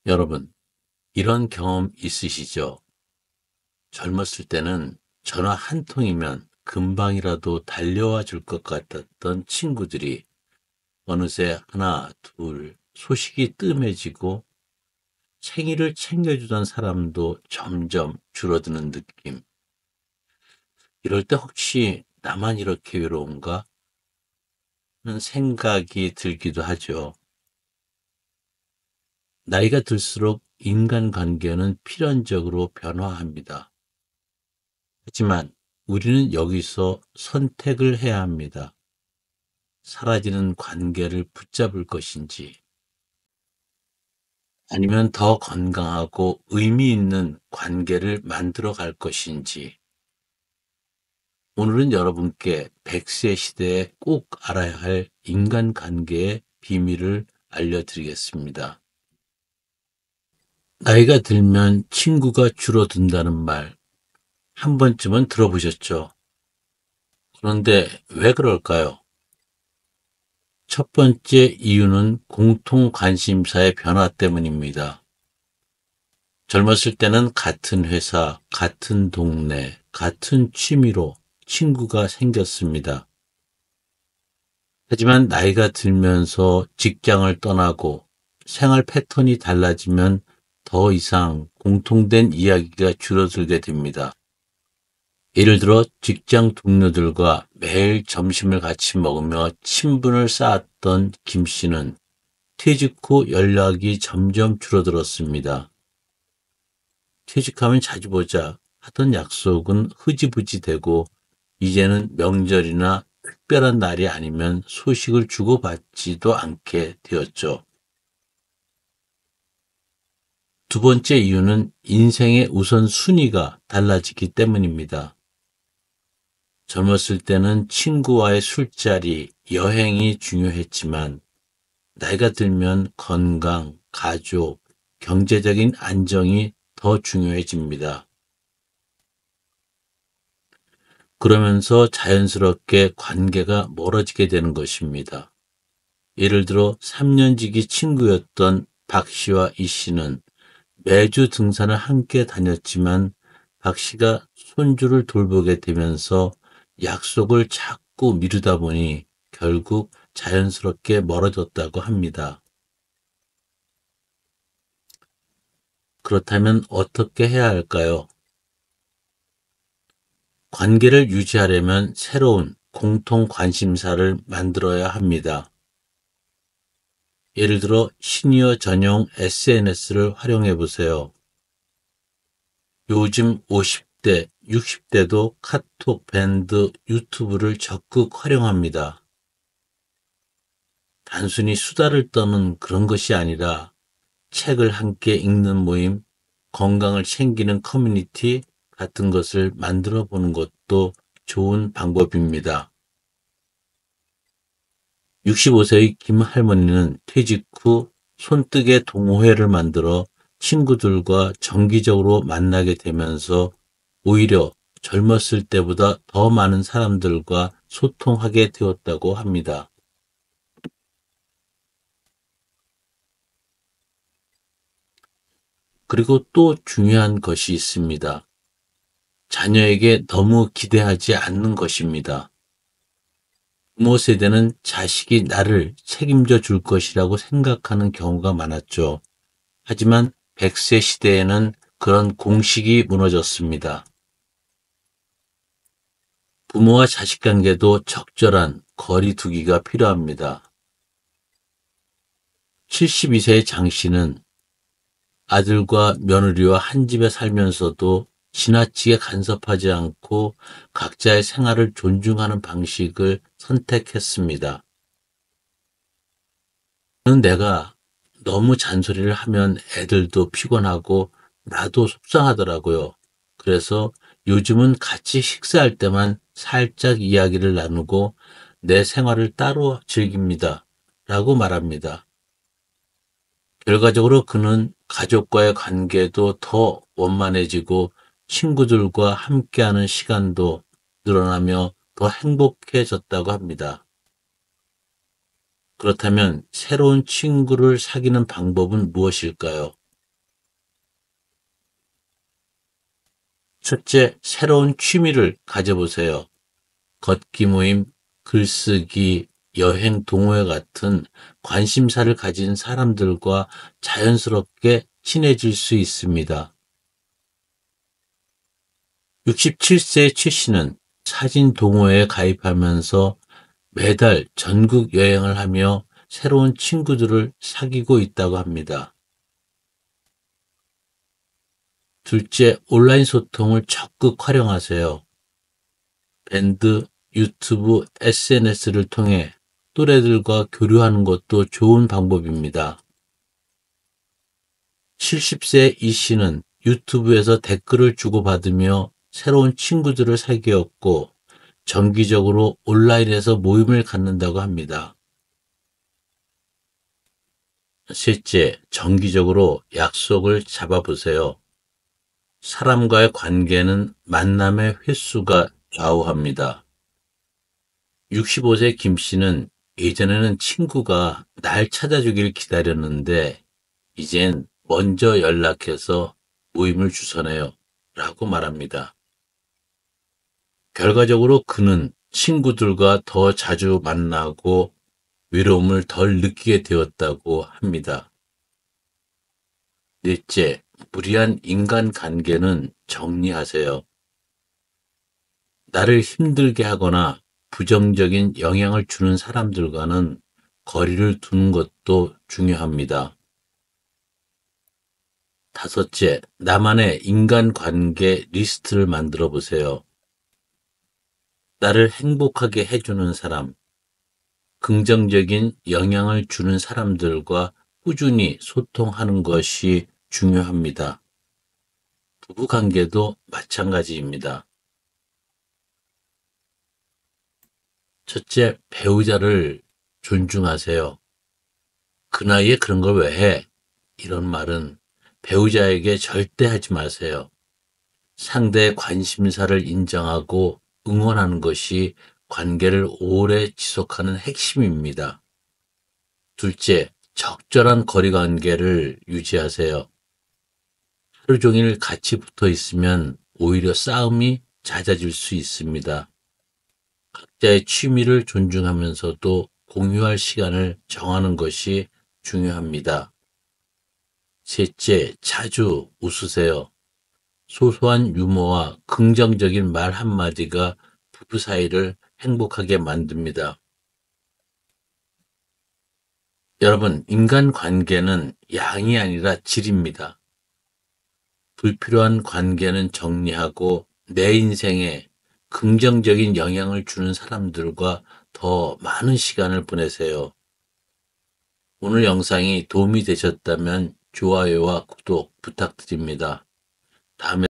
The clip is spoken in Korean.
여러분, 이런 경험 있으시죠? 젊었을 때는 전화 한 통이면 금방이라도 달려와 줄 것 같았던 친구들이 어느새 하나, 둘, 소식이 뜸해지고 생일을 챙겨주던 사람도 점점 줄어드는 느낌. 이럴 때 혹시 나만 이렇게 외로운가? 하는 생각이 들기도 하죠. 나이가 들수록 인간관계는 필연적으로 변화합니다. 하지만 우리는 여기서 선택을 해야 합니다. 사라지는 관계를 붙잡을 것인지, 아니면 더 건강하고 의미 있는 관계를 만들어 갈 것인지. 오늘은 여러분께 100세 시대에 꼭 알아야 할 인간관계의 비밀을 알려드리겠습니다. 나이가 들면 친구가 줄어든다는 말, 한 번쯤은 들어보셨죠? 그런데 왜 그럴까요? 첫 번째 이유는 공통 관심사의 변화 때문입니다. 젊었을 때는 같은 회사, 같은 동네, 같은 취미로 친구가 생겼습니다. 하지만 나이가 들면서 직장을 떠나고 생활 패턴이 달라지면 더 이상 공통된 이야기가 줄어들게 됩니다. 예를 들어 직장 동료들과 매일 점심을 같이 먹으며 친분을 쌓았던 김 씨는 퇴직 후 연락이 점점 줄어들었습니다. 퇴직하면 자주 보자 하던 약속은 흐지부지 되고 이제는 명절이나 특별한 날이 아니면 소식을 주고받지도 않게 되었죠. 두 번째 이유는 인생의 우선순위가 달라지기 때문입니다. 젊었을 때는 친구와의 술자리, 여행이 중요했지만 나이가 들면 건강, 가족, 경제적인 안정이 더 중요해집니다. 그러면서 자연스럽게 관계가 멀어지게 되는 것입니다. 예를 들어 3년지기 친구였던 박 씨와 이 씨는 매주 등산을 함께 다녔지만 박 씨가 손주를 돌보게 되면서 약속을 자꾸 미루다 보니 결국 자연스럽게 멀어졌다고 합니다. 그렇다면 어떻게 해야 할까요? 관계를 유지하려면 새로운 공통 관심사를 만들어야 합니다. 예를 들어 시니어 전용 SNS를 활용해 보세요. 요즘 50대, 60대도 카톡, 밴드, 유튜브를 적극 활용합니다. 단순히 수다를 떠는 그런 것이 아니라 책을 함께 읽는 모임, 건강을 챙기는 커뮤니티 같은 것을 만들어 보는 것도 좋은 방법입니다. 65세의 김 할머니는 퇴직 후 손뜨개 동호회를 만들어 친구들과 정기적으로 만나게 되면서 오히려 젊었을 때보다 더 많은 사람들과 소통하게 되었다고 합니다. 그리고 또 중요한 것이 있습니다. 자녀에게 너무 기대하지 않는 것입니다. 부모 세대는 자식이 나를 책임져 줄 것이라고 생각하는 경우가 많았죠. 하지만 100세 시대에는 그런 공식이 무너졌습니다. 부모와 자식 관계도 적절한 거리 두기가 필요합니다. 72세의 장 씨는 아들과 며느리와 한 집에 살면서도 지나치게 간섭하지 않고 각자의 생활을 존중하는 방식을 선택했습니다. 내가 너무 잔소리를 하면 애들도 피곤하고 나도 속상하더라고요. 그래서 요즘은 같이 식사할 때만 살짝 이야기를 나누고 내 생활을 따로 즐깁니다. 라고 말합니다. 결과적으로 그는 가족과의 관계도 더 원만해지고 친구들과 함께하는 시간도 늘어나며 더 행복해졌다고 합니다. 그렇다면 새로운 친구를 사귀는 방법은 무엇일까요? 첫째, 새로운 취미를 가져보세요. 걷기 모임, 글쓰기, 여행, 동호회 같은 관심사를 가진 사람들과 자연스럽게 친해질 수 있습니다. 67세 최 씨는 사진 동호회에 가입하면서 매달 전국 여행을 하며 새로운 친구들을 사귀고 있다고 합니다. 둘째, 온라인 소통을 적극 활용하세요. 밴드, 유튜브, SNS를 통해 또래들과 교류하는 것도 좋은 방법입니다. 70세 이 씨는 유튜브에서 댓글을 주고받으며 새로운 친구들을 사귀었고 정기적으로 온라인에서 모임을 갖는다고 합니다. 셋째, 정기적으로 약속을 잡아보세요. 사람과의 관계는 만남의 횟수가 좌우합니다. 65세 김 씨는 예전에는 친구가 날 찾아주길 기다렸는데 이젠 먼저 연락해서 모임을 주선해요 라고 말합니다. 결과적으로 그는 친구들과 더 자주 만나고 외로움을 덜 느끼게 되었다고 합니다. 넷째, 무리한 인간관계는 정리하세요. 나를 힘들게 하거나 부정적인 영향을 주는 사람들과는 거리를 두는 것도 중요합니다. 다섯째, 나만의 인간관계 리스트를 만들어 보세요. 나를 행복하게 해주는 사람, 긍정적인 영향을 주는 사람들과 꾸준히 소통하는 것이 중요합니다. 부부관계도 마찬가지입니다. 첫째, 배우자를 존중하세요. 그 나이에 그런 걸 왜 해? 이런 말은 배우자에게 절대 하지 마세요. 상대의 관심사를 인정하고 응원하는 것이 관계를 오래 지속하는 핵심입니다. 둘째, 적절한 거리관계를 유지하세요. 하루 종일 같이 붙어 있으면 오히려 싸움이 잦아질 수 있습니다. 각자의 취미를 존중하면서도 공유할 시간을 정하는 것이 중요합니다. 셋째, 자주 웃으세요. 소소한 유머와 긍정적인 말 한마디가 부부 사이를 행복하게 만듭니다. 여러분, 인간관계는 양이 아니라 질입니다. 불필요한 관계는 정리하고 내 인생에 긍정적인 영향을 주는 사람들과 더 많은 시간을 보내세요. 오늘 영상이 도움이 되셨다면 좋아요와 구독 부탁드립니다. 다음에